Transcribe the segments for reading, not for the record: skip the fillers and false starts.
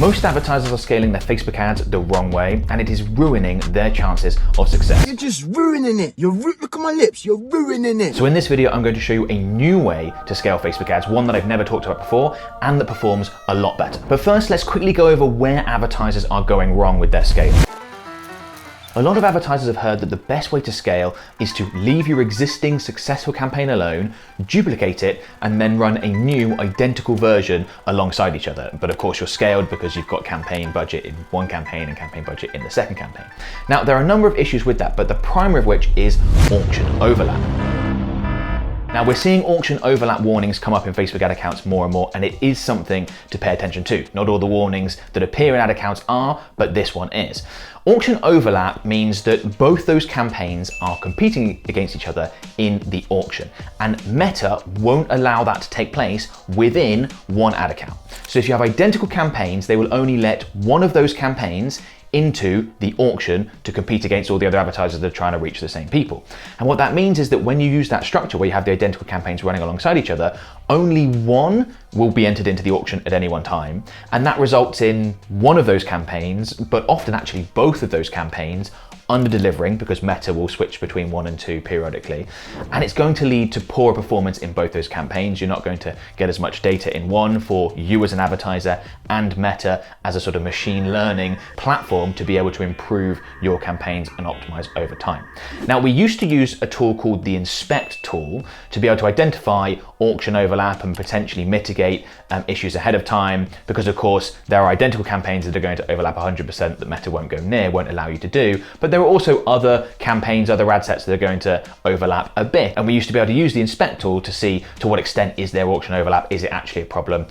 Most advertisers are scaling their Facebook ads the wrong way, and it is ruining their chances of success. You're just ruining it. Look at my lips, you're ruining it. So in this video, I'm going to show you a new way to scale Facebook ads, one that I've never talked about before, and that performs a lot better. But first, let's quickly go over where advertisers are going wrong with their scaling. A lot of advertisers have heard that the best way to scale is to leave your existing successful campaign alone, duplicate it, and then run a new identical version alongside each other. But of course you're scaled because you've got campaign budget in one campaign and campaign budget in the second campaign. Now there are a number of issues with that, but the primary of which is auction overlap. Now we're seeing auction overlap warnings come up in Facebook ad accounts more and more, and it is something to pay attention to. Not all the warnings that appear in ad accounts are, but this one is. Auction overlap means that both those campaigns are competing against each other in the auction, and Meta won't allow that to take place within one ad account. So if you have identical campaigns, they will only let one of those campaigns into the auction to compete against all the other advertisers that are trying to reach the same people. And what that means is that when you use that structure where you have the identical campaigns running alongside each other, only one will be entered into the auction at any one time. And that results in one of those campaigns, but often actually both of those campaigns, under-delivering because Meta will switch between 1 and 2 periodically. And it's going to lead to poor performance in both those campaigns. You're not going to get as much data in one for you as an advertiser and Meta as a sort of machine learning platform to be able to improve your campaigns and optimize over time. Now, we used to use a tool called the inspect tool to be able to identify auction overlap and potentially mitigate issues ahead of time, because of course there are identical campaigns that are going to overlap 100% that Meta won't go near, won't allow you to do, but there are also other campaigns, other ad sets that are going to overlap a bit. And we used to be able to use the inspect tool to see to what extent is there auction overlap, is it actually a problem?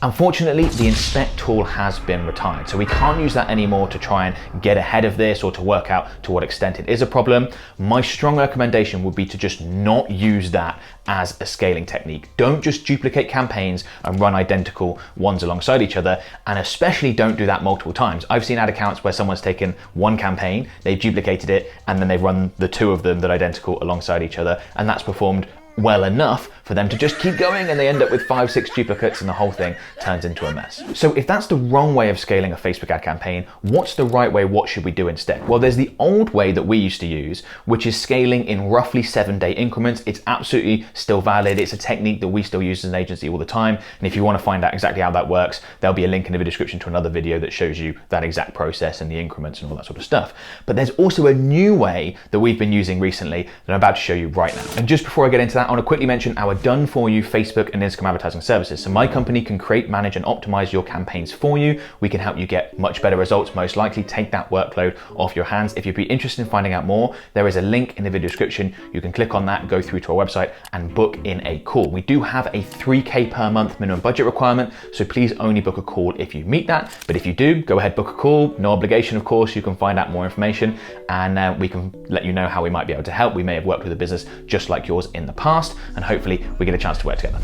Unfortunately, the inspect tool has been retired, so we can't use that anymore to try and get ahead of this or to work out to what extent it is a problem. My strong recommendation would be to just not use that as a scaling technique. Don't just duplicate campaigns and run identical ones alongside each other, and especially don't do that multiple times. I've seen ad accounts where someone's taken one campaign, they've duplicated it, and then they've run the two of them that are identical alongside each other, and that's performed well enough for them to just keep going, and they end up with 5-6 duplicates and the whole thing turns into a mess. So if that's the wrong way of scaling a Facebook ad campaign, what's the right way? What should we do instead? Well, there's the old way that we used to use, which is scaling in roughly 7-day increments. It's absolutely still valid. It's a technique that we still use as an agency all the time. And if you want to find out exactly how that works, there'll be a link in the description to another video that shows you that exact process and the increments and all that sort of stuff. But there's also a new way that we've been using recently that I'm about to show you right now. And just before I get into that, I want to quickly mention our done-for-you Facebook and Instagram advertising services. So my company can create, manage, and optimize your campaigns for you. We can help you get much better results, most likely take that workload off your hands. If you'd be interested in finding out more, there is a link in the video description. You can click on that, go through to our website, and book in a call. We do have a 3K per month minimum budget requirement, so please only book a call if you meet that. But if you do, go ahead, book a call. No obligation, of course. You can find out more information, and we can let you know how we might be able to help. We may have worked with a business just like yours in the past, and hopefully we get a chance to work together.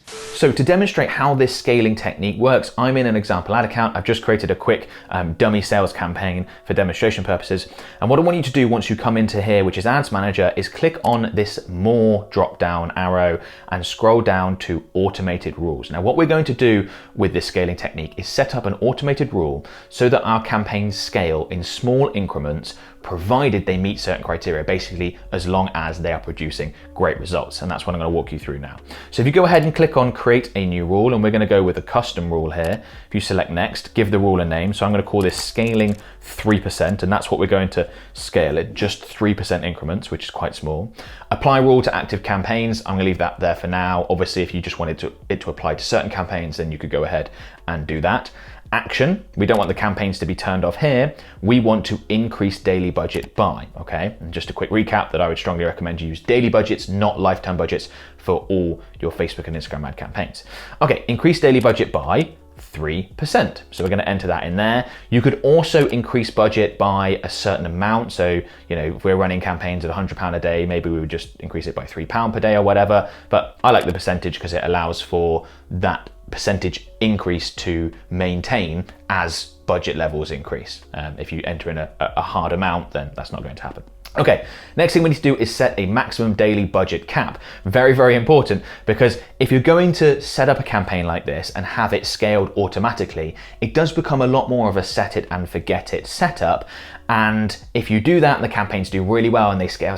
So to demonstrate how this scaling technique works, I'm in an example ad account. I've just created a quick dummy sales campaign for demonstration purposes. And what I want you to do once you come into here, which is Ads Manager, is click on this More drop-down arrow and scroll down to Automated Rules. Now, what we're going to do with this scaling technique is set up an automated rule so that our campaigns scale in small increments, provided they meet certain criteria, basically as long as they are producing great results. And that's what I'm going to walk you through now. So if you go ahead and click on Create a New Rule, and we're going to go with a custom rule here. If you select Next, give the rule a name. So I'm going to call this Scaling 3%, and that's what we're going to scale at, just 3% increments, which is quite small. Apply rule to active campaigns. I'm going to leave that there for now. Obviously, if you just wanted it to apply to certain campaigns, then you could go ahead and do that. Action, we don't want the campaigns to be turned off here. We want to increase daily budget by, okay? And just a quick recap that I would strongly recommend you use daily budgets, not lifetime budgets, for all your Facebook and Instagram ad campaigns. Okay, increase daily budget by 3%. So we're going to enter that in there. You could also increase budget by a certain amount. So, you know, if we're running campaigns at £100 a day, maybe we would just increase it by £3 per day or whatever. But I like the percentage because it allows for that percentage increase to maintain as budget levels increase. If you enter in a hard amount, then that's not going to happen. Okay, next thing we need to do is set a maximum daily budget cap. Very, very important, because if you're going to set up a campaign like this and have it scaled automatically, it does become a lot more of a set it and forget it setup. And if you do that and the campaigns do really well and they scale,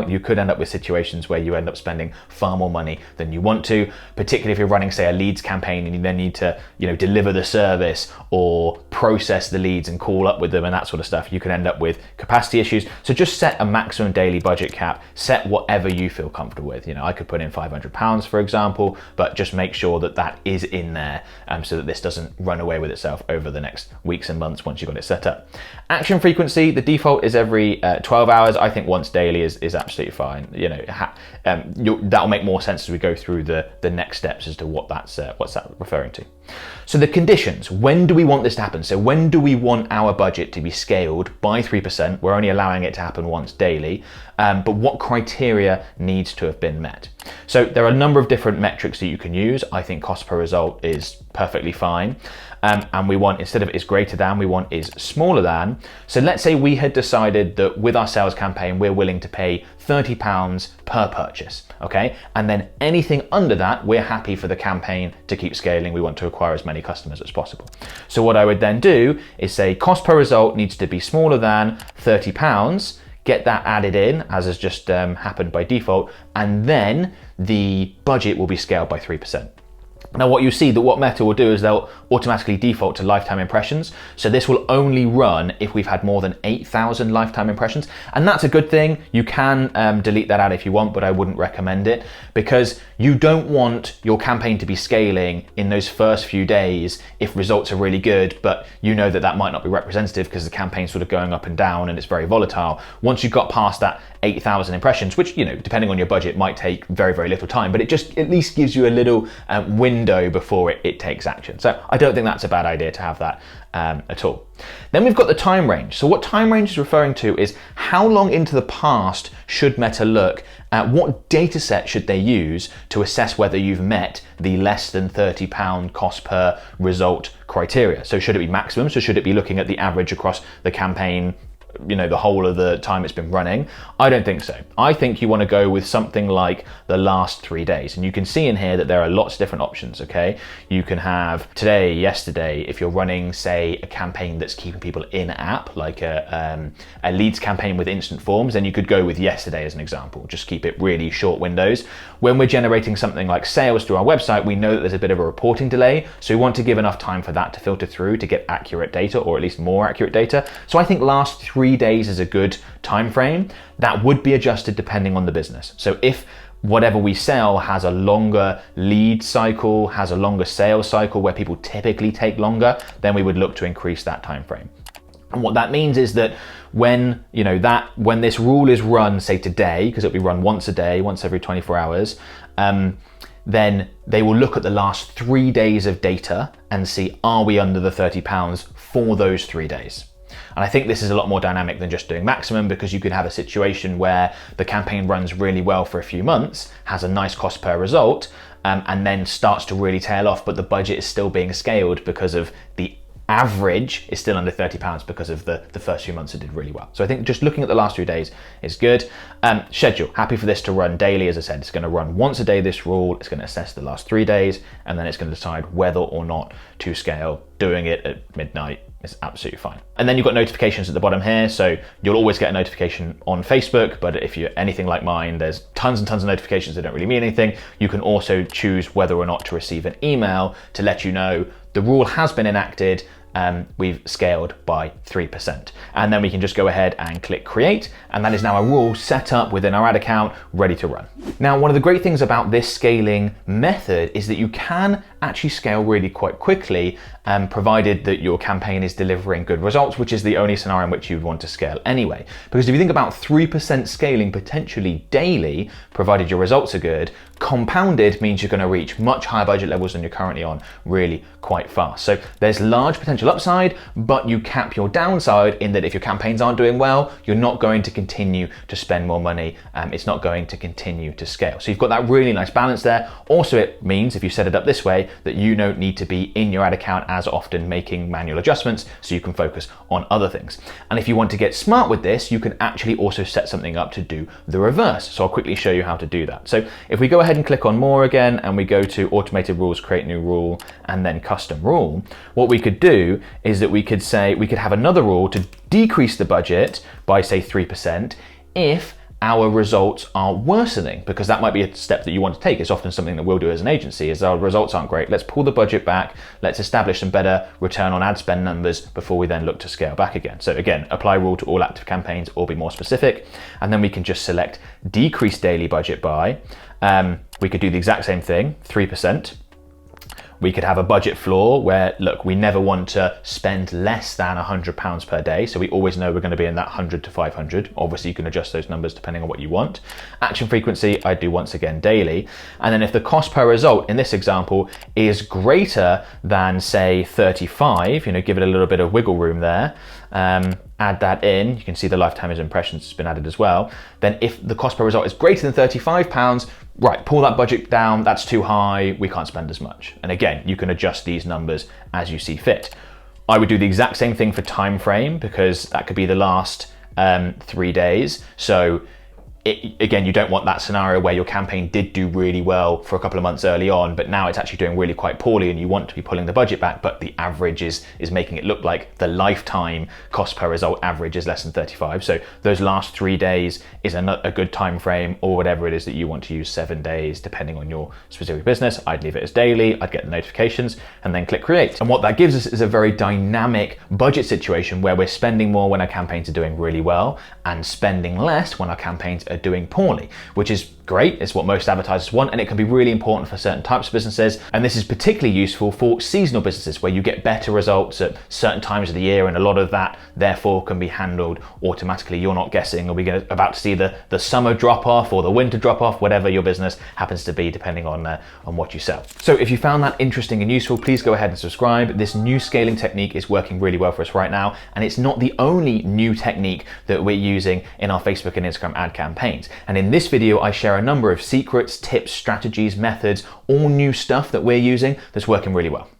you could end up with situations where you end up spending far more money than you want to, particularly if you're running, say, a leads campaign and you then need to, deliver the service or process the leads and call up with them and that sort of stuff. You can end up with capacity issues. So just set a maximum daily budget cap, set whatever you feel comfortable with. I could put in £500, for example, but just make sure that that is in there so that this doesn't run away with itself over the next weeks and months once you've got it set up. Action frequency, the default is every 12 hours. I think once daily is absolutely fine. That'll make more sense as we go through the next steps as to what's that referring to. So the conditions, when do we want this to happen? So when do we want our budget to be scaled by 3%? We're only allowing it to happen once daily, but what criteria needs to have been met? So there are a number of different metrics that you can use. I think cost per result is perfectly fine. And we want, instead of is greater than, we want is smaller than. So let's say we had decided that with our sales campaign, we're willing to pay £30 per purchase, okay? And then anything under that, we're happy for the campaign to keep scaling. We want to acquire as many customers as possible. So what I would then do is say cost per result needs to be smaller than £30, get that added in as has just happened by default, and then the budget will be scaled by 3%. Now what you see that what Meta will do is they'll automatically default to lifetime impressions. So this will only run if we've had more than 8,000 lifetime impressions. And that's a good thing. You can delete that out if you want, but I wouldn't recommend it, because you don't want your campaign to be scaling in those first few days if results are really good, but that might not be representative because the campaign's sort of going up and down and it's very volatile. Once you've got past that 8,000 impressions, which, depending on your budget, might take very, very little time, but it just at least gives you a little window before it takes action. So I don't think that's a bad idea to have that at all. Then we've got the time range. So what time range is referring to is how long into the past should Meta look at, what data set should they use to assess whether you've met the less than £30 cost per result criteria. So should it be maximum? So should it be looking at the average across the campaign, the whole of the time it's been running? I don't think so. I think you want to go with something like the last 3 days. And you can see in here that there are lots of different options, okay? You can have today, yesterday, if you're running, say, a campaign that's keeping people in app, like a leads campaign with instant forms, then you could go with yesterday as an example. Just keep it really short windows. When we're generating something like sales through our website, we know that there's a bit of a reporting delay. So we want to give enough time for that to filter through to get accurate data, or at least more accurate data. So I think last 3 days is a good time frame. That would be adjusted depending on the business. So if whatever we sell has a longer lead cycle, has a longer sales cycle where people typically take longer, then we would look to increase that time frame. And what that means is that when this rule is run, say today, because it'll be run once a day, once every 24 hours, then they will look at the last 3 days of data and see, are we under the £30 for those 3 days? And I think this is a lot more dynamic than just doing maximum, because you could have a situation where the campaign runs really well for a few months, has a nice cost per result, and then starts to really tail off, but the budget is still being scaled because of the average is still under £30 because of the first few months it did really well. So I think just looking at the last 3 days is good. Schedule, happy for this to run daily. As I said, it's going to run once a day, this rule. It's going to assess the last 3 days, and then it's going to decide whether or not to scale. Doing it at midnight is absolutely fine. And then you've got notifications at the bottom here. So you'll always get a notification on Facebook, but if you're anything like mine, there's tons and tons of notifications that don't really mean anything. You can also choose whether or not to receive an email to let you know the rule has been enacted. We've scaled by 3%. And then we can just go ahead and click create, and that is now a rule set up within our ad account, ready to run. Now, one of the great things about this scaling method is that you can actually scale really quite quickly, provided that your campaign is delivering good results, which is the only scenario in which you'd want to scale anyway. Because if you think about 3% scaling potentially daily, provided your results are good, compounded means you're going to reach much higher budget levels than you're currently on really quite fast. So there's large potential potential upside, but you cap your downside in that if your campaigns aren't doing well, you're not going to continue to spend more money. It's not going to continue to scale. So you've got that really nice balance there. Also, it means if you set it up this way, that you don't need to be in your ad account as often making manual adjustments, so you can focus on other things. And if you want to get smart with this, you can actually also set something up to do the reverse. So I'll quickly show you how to do that. So if we go ahead and click on more again, and we go to automated rules, create new rule, and then custom rule, what we could do is that we could say, we could have another rule to decrease the budget by say 3% if our results are worsening, because that might be a step that you want to take. It's often something that we'll do as an agency, is our results aren't great. Let's pull the budget back. Let's establish some better return on ad spend numbers before we then look to scale back again. So again, apply rule to all active campaigns or be more specific. And then we can just select decrease daily budget by, we could do the exact same thing, 3%. We could have a budget floor where, look, we never want to spend less than £100 per day. So we always know we're going to be in that 100 to 500. Obviously, you can adjust those numbers depending on what you want. Action frequency, I do once again daily. And then if the cost per result in this example is greater than say 35, give it a little bit of wiggle room there. Add that in, you can see the lifetime of impressions has been added as well. Then if the cost per result is greater than £35, right, pull that budget down, that's too high, we can't spend as much. And again, you can adjust these numbers as you see fit. I would do the exact same thing for time frame, because that could be the last 3 days. So again, you don't want that scenario where your campaign did do really well for a couple of months early on, but now it's actually doing really quite poorly and you want to be pulling the budget back, but the average is making it look like the lifetime cost per result average is less than 35. So those last 3 days is a good time frame, or whatever it is that you want to use, 7 days, depending on your specific business. I'd leave it as daily, I'd get the notifications and then click create. And what that gives us is a very dynamic budget situation where we're spending more when our campaigns are doing really well and spending less when our campaigns are doing poorly, which is great. It's what most advertisers want, and it can be really important for certain types of businesses. And this is particularly useful for seasonal businesses where you get better results at certain times of the year, and a lot of that therefore can be handled automatically. You're not guessing, are we about to see the summer drop off or the winter drop off, whatever your business happens to be, depending on what you sell. So if you found that interesting and useful, please go ahead and subscribe. This new scaling technique is working really well for us right now, and it's not the only new technique that we're using in our Facebook and Instagram ad campaigns. And in this video, I share a number of secrets, tips, strategies, methods, all new stuff that we're using that's working really well.